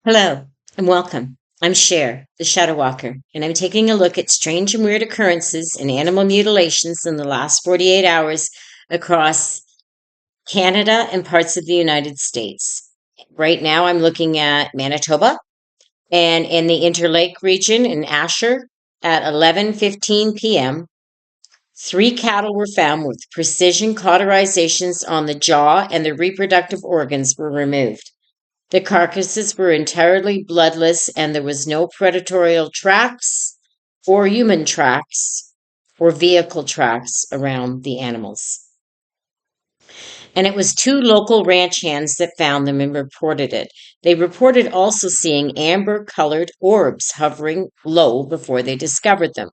Hello and welcome. I'm Cher, the Shadow Walker, and I'm taking a look at strange and weird occurrences and animal mutilations in the last 48 hours across Canada and parts of the United States. Right now, I'm looking at Manitoba and in the Interlake region in Asher at 11:15 p.m. Three cattle were found with precision cauterizations on the jaw, and the reproductive organs were removed. The carcasses were entirely bloodless, and there was no predatory tracks or human tracks or vehicle tracks around the animals. And it was two local ranch hands that found them and reported it. They reported also seeing amber colored orbs hovering low before they discovered them.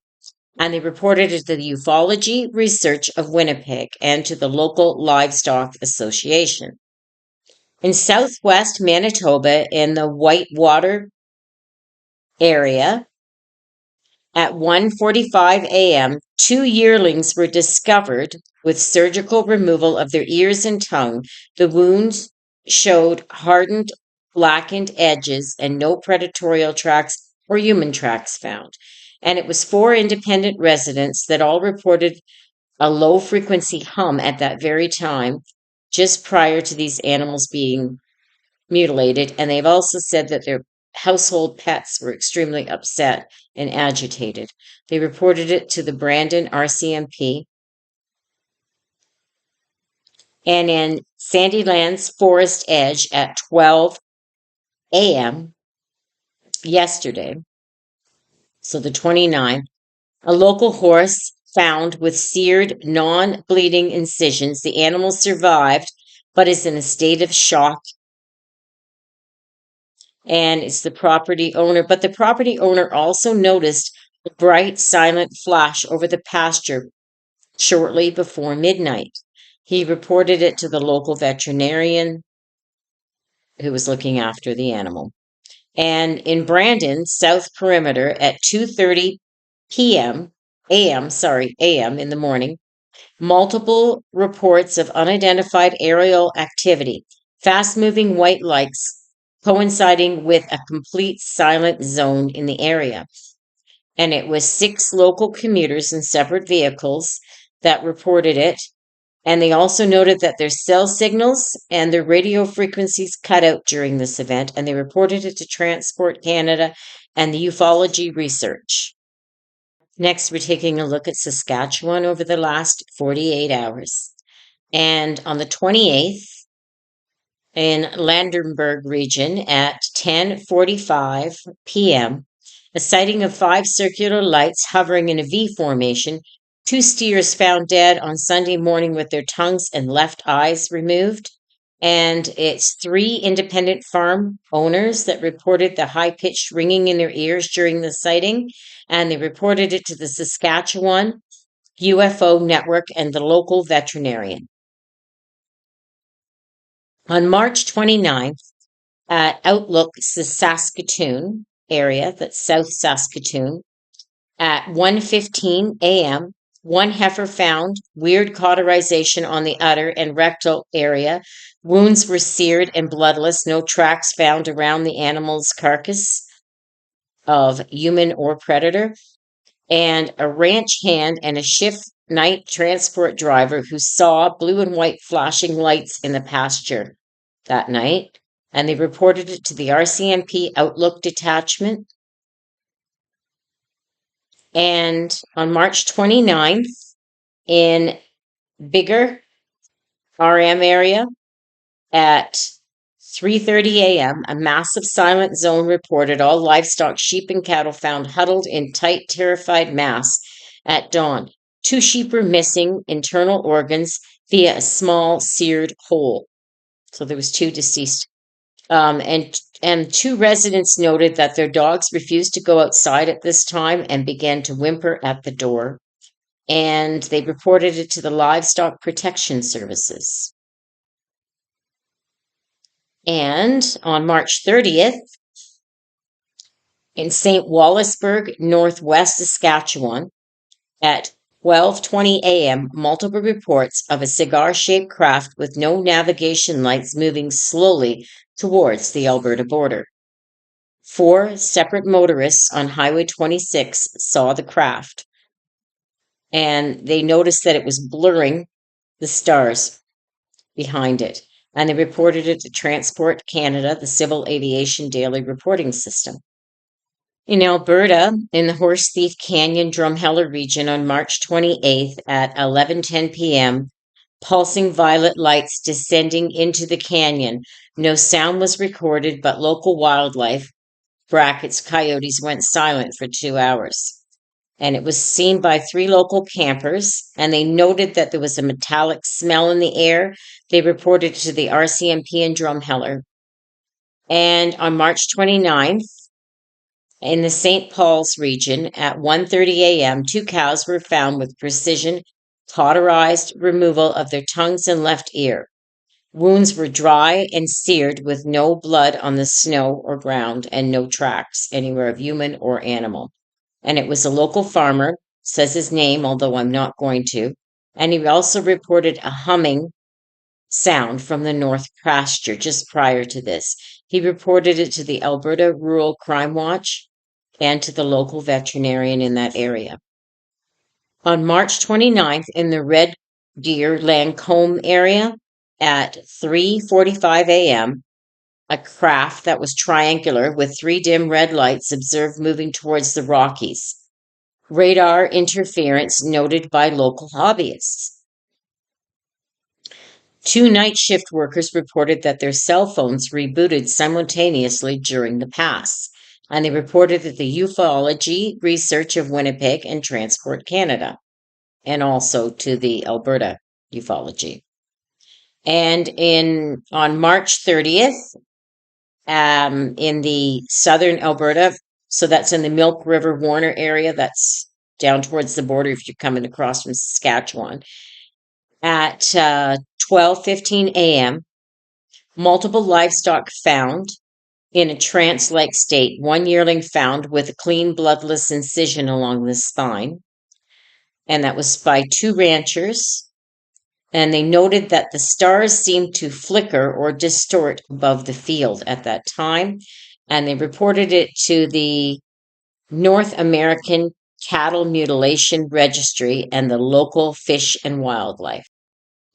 And they reported it to the Ufology Research of Winnipeg and to the local Livestock Association. In southwest Manitoba, in the Whitewater area, at 1:45 a.m., two yearlings were discovered with surgical removal of their ears and tongue. The wounds showed hardened, blackened edges and no predatory tracks or human tracks found. And it was four independent residents that all reported a low frequency hum at that very time, just prior to these animals being mutilated, and they've also said that their household pets were extremely upset and agitated. They reported it to the Brandon RCMP. And in Sandylands Forest Edge at 12 a.m. yesterday, so the 29th, a local horse found with seared, non-bleeding incisions. The animal survived, but is in a state of shock, and it's the property owner. But the property owner also noticed a bright, silent flash over the pasture shortly before midnight. He reported it to the local veterinarian who was looking after the animal. And in Brandon, South Perimeter at 2:30 p.m. a.m. in the morning, multiple reports of unidentified aerial activity, fast-moving white lights coinciding with a complete silent zone in the area. And it was six local commuters in separate vehicles that reported it. And they also noted that their cell signals and their radio frequencies cut out during this event, and they reported it to Transport Canada and the Ufology Research. Next, we're taking a look at Saskatchewan over the last 48 hours. And on the 28th, in Landenberg region at 10:45 p.m., a sighting of five circular lights hovering in a V formation. Two steers found dead on Sunday morning with their tongues and left eyes removed. And it's three independent farm owners that reported the high-pitched ringing in their ears during the sighting, and they reported it to the Saskatchewan UFO Network and the local veterinarian. On March 29th, at Outlook, Saskatoon area, that's South Saskatoon, at 1:15 a.m., one heifer found weird cauterization on the udder and rectal area. Wounds were seared and bloodless. No tracks found around the animal's carcass of human or predator. And a ranch hand and a shift night transport driver who saw blue and white flashing lights in the pasture that night. And they reported it to the RCMP Outlook Detachment. And on March 29th, in Bigger RM area at 3:30 a.m., a massive silent zone reported all livestock, sheep and cattle found huddled in tight, terrified mass at dawn. Two sheep were missing internal organs via a small seared hole. So there was two deceased. And two residents noted that their dogs refused to go outside at this time and began to whimper at the door. And they reported it to the Livestock Protection Services. And on March 30th, in St. Wallaceburg, Northwest Saskatchewan, at 12:20 a.m., multiple reports of a cigar-shaped craft with no navigation lights moving slowly towards the Alberta border. 4 separate motorists on Highway 26 saw the craft, and they noticed that it was blurring the stars behind it. And they reported it to Transport Canada, the Civil Aviation Daily Reporting System. In Alberta, in the Horse Thief Canyon Drumheller region on March 28th at 11:10 p.m., pulsing violet lights descending into the canyon. No sound was recorded, but local wildlife, brackets coyotes, went silent for 2 hours. And it was seen by 3 local campers, and they noted that there was a metallic smell in the air. They reported to the RCMP in Drumheller. And on March 29th, in the St. Paul's region at 1:30 a.m., 2 cows were found with precision cauterized removal of their tongues and left ear. Wounds were dry and seared with no blood on the snow or ground and no tracks anywhere of human or animal. And it was a local farmer, says his name, although I'm not going to. And he also reported a humming sound from the north pasture just prior to this. He reported it to the Alberta Rural Crime Watch and to the local veterinarian in that area. On March 29th, in the Red Deer Lancome area at 3:45 a.m., a craft that was triangular with 3 dim red lights observed moving towards the Rockies. Radar interference noted by local hobbyists. 2 night shift workers reported that their cell phones rebooted simultaneously during the pass, and they reported that the ufology research of Winnipeg and Transport Canada, and also to the Alberta ufology. And on March 30th, in the southern Alberta, so that's in the Milk River Warner area, that's down towards the border if you're coming across from Saskatchewan, at 12:15 a.m., multiple livestock found in a trance-like state. 1 yearling found with a clean, bloodless incision along the spine, and that was by 2 ranchers. And they noted that the stars seemed to flicker or distort above the field at that time, and they reported it to the North American Cattle Mutilation Registry and the local Fish and Wildlife.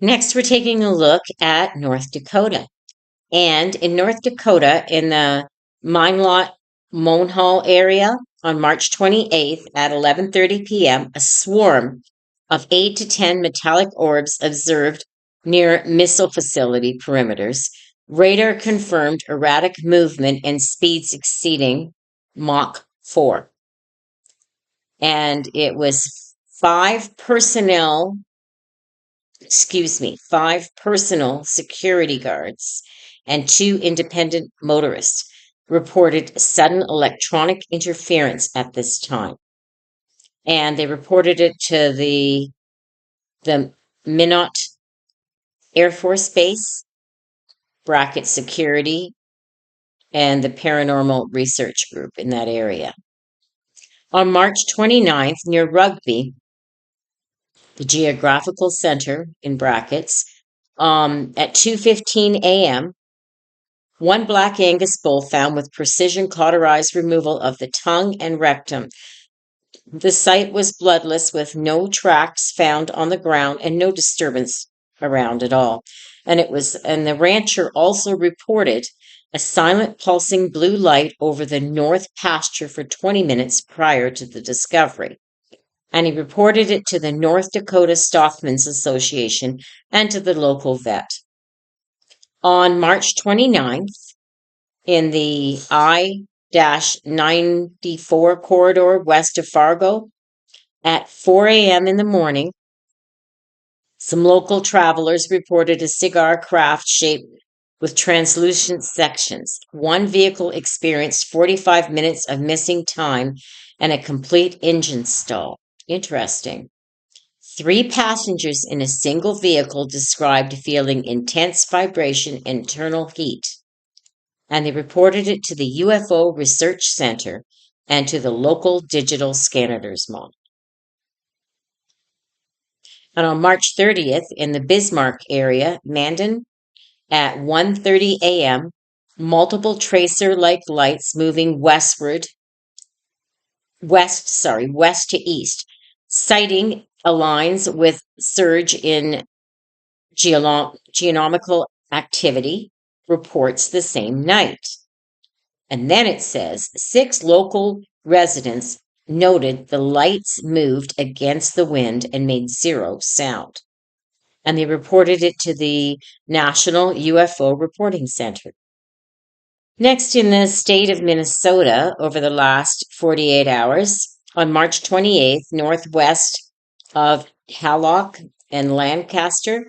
Next, we're taking a look at North Dakota. And in North Dakota, in the Minelot Monhall area, on March 28th at 11:30 p.m., a swarm of 8 to 10 metallic orbs observed near missile facility perimeters. Radar confirmed erratic movement and speeds exceeding Mach 4. And it was 5 personal security guards and 2 independent motorists reported sudden electronic interference at this time. And they reported it to the Minot Air Force Base, bracket security, and the Paranormal Research Group in that area. On March 29th, near Rugby, the Geographical Center, in brackets, at 2:15 a.m., 1 black Angus bull found with precision cauterized removal of the tongue and rectum. The site was bloodless with no tracks found on the ground and no disturbance around at all. And the rancher also reported a silent pulsing blue light over the north pasture for 20 minutes prior to the discovery. And he reported it to the North Dakota Stockmen's Association and to the local vet. On March 29th, in the I-94 corridor west of Fargo, at 4 a.m. in the morning, some local travelers reported a cigar craft shaped with translucent sections. 1 vehicle experienced 45 minutes of missing time and a complete engine stall. Interesting. 3 passengers in a single vehicle described feeling intense vibration and internal heat, and they reported it to the UFO Research Center and to the local digital scanners model. And on March 30th, in the Bismarck area, Mandan, at 1:30 a.m., multiple tracer-like lights moving west to east. Sighting aligns with surge in geonomical activity, reports the same night. And then it says 6 local residents noted the lights moved against the wind and made 0 sound. And they reported it to the National UFO Reporting Center. Next, in the state of Minnesota, over the last 48 hours, on March 28th, northwest of Hallock and Lancaster,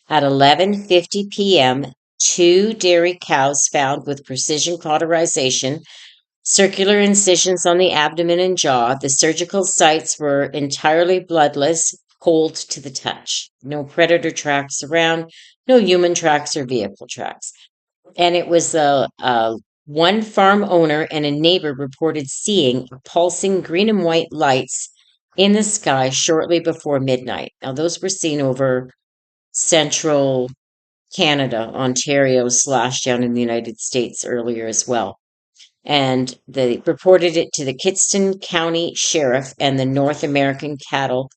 at 11:50 p.m., 2 dairy cows found with precision cauterization, circular incisions on the abdomen and jaw. The surgical sites were entirely bloodless, cold to the touch. No predator tracks around, no human tracks or vehicle tracks. And it was one farm owner and a neighbor reported seeing pulsing green and white lights in the sky shortly before midnight. Now, those were seen over central Canada, Ontario / down in the United States earlier as well. And they reported it to the Kingston County Sheriff and the North American Cattle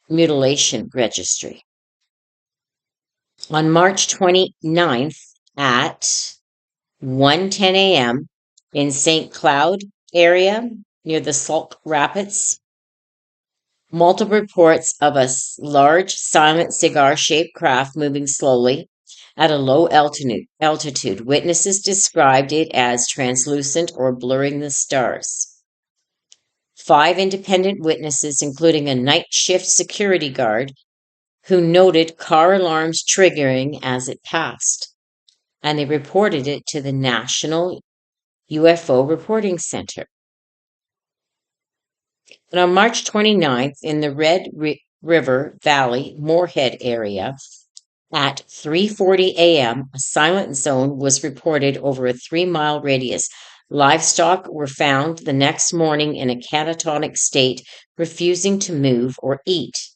Mutilation Registry. On March 29th at 1:10 a.m. in St. Cloud area near the Sauk Rapids, multiple reports of a large silent cigar-shaped craft moving slowly at a low altitude. Witnesses described it as translucent or blurring the stars. 5 independent witnesses, including a night shift security guard, who noted car alarms triggering as it passed, and they reported it to the National UFO Reporting Center. And on March 29th, in the Red River Valley, Moorhead area, at 3:40 a.m., a silent zone was reported over a 3-mile radius. Livestock were found the next morning in a catatonic state, refusing to move or eat.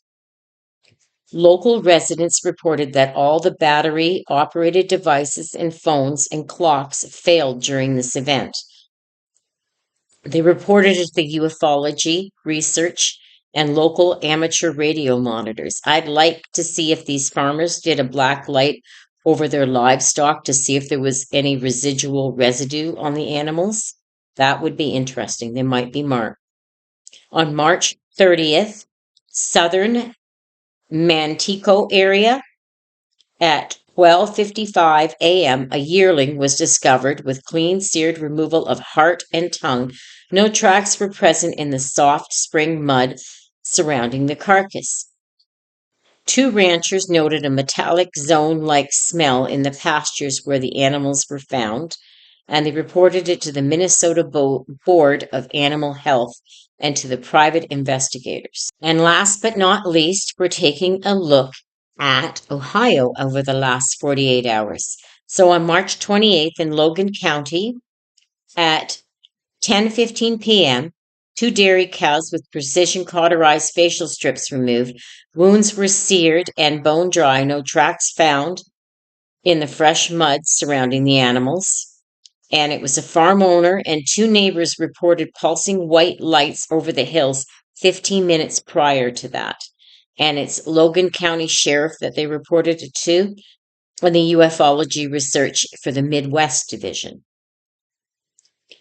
Local residents reported that all the battery-operated devices and phones and clocks failed during this event. They reported it to ufology research and local amateur radio monitors. I'd like to see if these farmers did a black light over their livestock to see if there was any residual residue on the animals. That would be interesting. They might be marked. On March 30th, southern Mantico area, at 12:55 a.m., a yearling was discovered with clean seared removal of heart and tongue. No tracks were present in the soft spring mud surrounding the carcass. 2 ranchers noted a metallic zone-like smell in the pastures where the animals were found, and they reported it to the Minnesota Board of Animal Health and to the private investigators. And last but not least, we're taking a look at Ohio over the last 48 hours. So on March 28th in Logan County at 10:15 p.m., 2 dairy cows with precision cauterized facial strips removed. Wounds were seared and bone dry. No tracks found in the fresh mud surrounding the animals. And it was a farm owner and 2 neighbors reported pulsing white lights over the hills 15 minutes prior to that. And it's Logan County Sheriff that they reported it to, and the ufology research for the Midwest Division.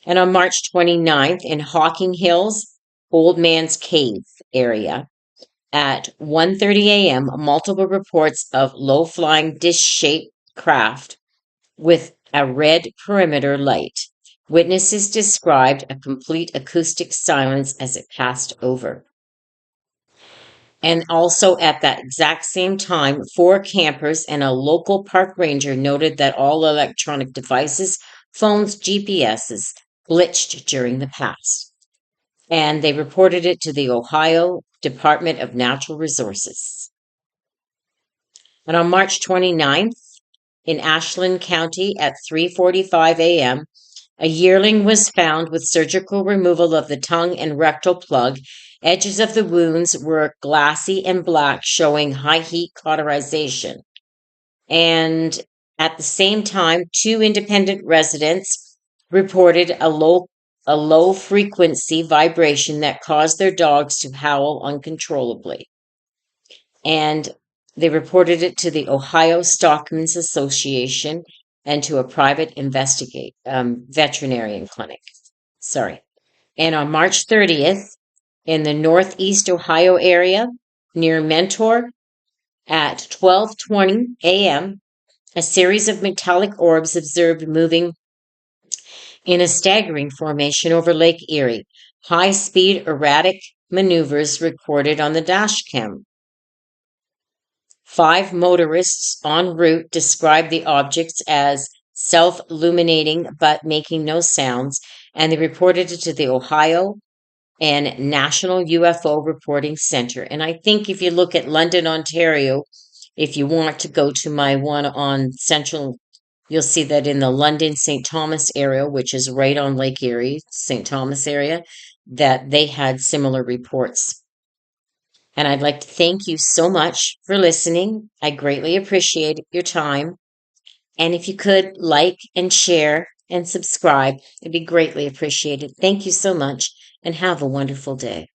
And on March 29th in Hawking Hills, Old Man's Cave area, at 1:30 a.m., multiple reports of low-flying dish-shaped craft with a red perimeter light. Witnesses described a complete acoustic silence as it passed over. And also at that exact same time, 4 campers and a local park ranger noted that all electronic devices, phones, GPSs, glitched during the pass. And they reported it to the Ohio Department of Natural Resources. And on March 29th, in Ashland County at 3:45 a.m., a yearling was found with surgical removal of the tongue and rectal plug. Edges of the wounds were glassy and black, showing high heat cauterization. And At the same time, 2 independent residents reported a low frequency vibration that caused their dogs to howl uncontrollably. And they reported it to the Ohio Stockmen's Association and to a private veterinarian clinic. Sorry. And on March 30th, in the Northeast Ohio area near Mentor at 12:20 a.m., a series of metallic orbs observed moving in a staggering formation over Lake Erie. High-speed erratic maneuvers recorded on the dash cam. 5 motorists en route described the objects as self-illuminating but making no sounds, and they reported it to the Ohio and National UFO Reporting Center. And I think if you look at London, Ontario, if you want to go to my one on Central, you'll see that in the London St. Thomas area, which is right on Lake Erie, St. Thomas area, that they had similar reports. And I'd like to thank you so much for listening. I greatly appreciate your time. And if you could like and share and subscribe, it'd be greatly appreciated. Thank you so much and have a wonderful day.